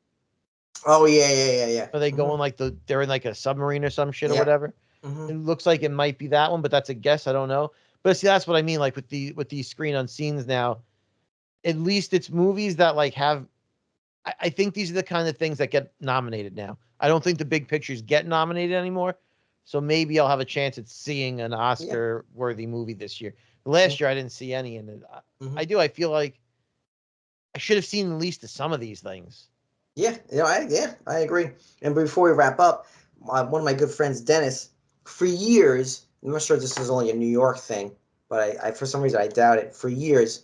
Oh yeah. Are they going like they're in like a submarine or some shit or whatever? It looks like it might be that one, but that's a guess. I don't know. But see, that's what I mean. Like with these screen unseens now, at least it's movies that like have. I think these are the kind of things that get nominated now. I don't think the big pictures get nominated anymore. So maybe I'll have a chance at seeing an Oscar-worthy movie this year. Last year I didn't see any, and I do. I feel like I should have seen at least some of these things. Yeah, I agree. And before we wrap up, one of my good friends, Dennis, for years, I'm not sure if this is only a New York thing, but I for some reason I doubt it. For years,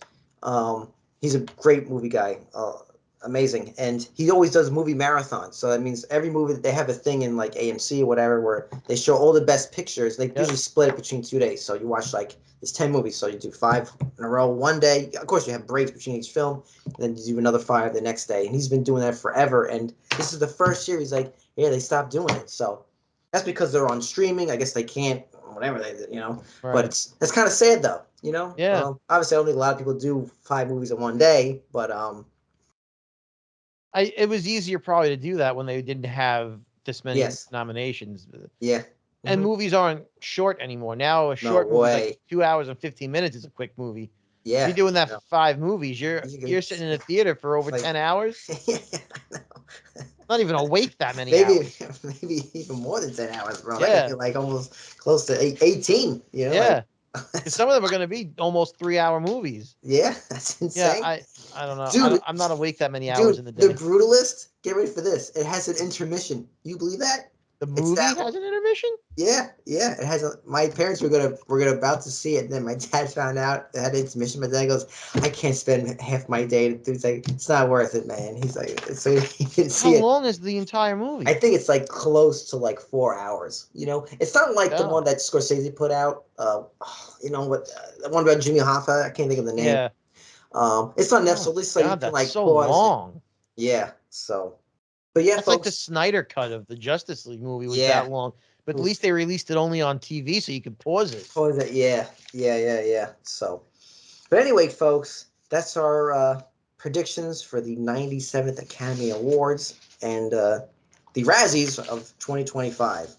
he's a great movie guy, amazing, and he always does movie marathons. So that means every movie that they have a thing in like AMC or whatever where they show all the best pictures. They usually split it between 2 days. So you watch like it's 10 movies, so you do 5 in a row one day. Of course, you have breaks between each film, and then you do another 5 the next day. And he's been doing that forever. And this is the first year he's like, yeah, they stopped doing it. So that's because they're on streaming. I guess they can't, whatever they, Right. But it's kind of sad though, Yeah. Obviously, I don't think a lot of people do 5 movies in one day, but it was easier probably to do that when they didn't have this many nominations. Yeah. And movies aren't short anymore. Now a short movie like 2 hours and 15 minutes is a quick movie. Yeah. You're doing that for 5 movies. You're sitting in a theater for over 10 hours. Not even awake that many hours. Maybe even more than 10 hours, bro. Yeah. Like almost close to 18, Yeah. Like, some of them are going to be almost 3-hour movies. Yeah, that's insane. Yeah, I don't know. Dude, I'm not awake that many hours in the day. The Brutalist, get ready for this. It has an intermission. You believe that? The movie has an intermission? Yeah. It has my parents were about to see it, and then my dad found out it had an intermission. My dad goes, I can't spend half my day. He's like, it's not worth it, man. He's like, so he didn't see it. How long is the entire movie? I think it's like close to like 4 hours. It's not like the one that Scorsese put out. The one about Jimmy Hoffa. I can't think of the name. Yeah. It's on Netflix, so you can like so pause long. Yeah. So, but yeah, that's folks, like the Snyder cut of the Justice League movie was that long. But at least they released it only on TV, so you could pause it. Pause it. Yeah. So, But anyway, folks, that's our predictions for the 97th Academy Awards and the Razzies of 2025.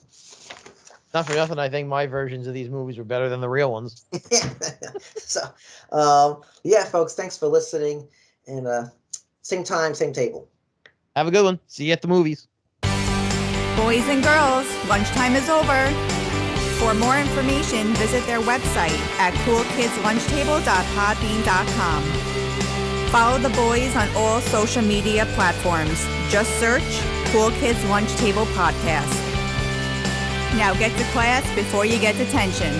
Not for nothing, I think my versions of these movies were better than the real ones. So, yeah, folks, thanks for listening. And same time, same table. Have a good one. See you at the movies. Boys and girls, lunchtime is over. For more information, visit their website at coolkidslunchtable.podbean.com. Follow the boys on all social media platforms. Just search Cool Kids Lunch Table Podcast. Now get to class before you get detention.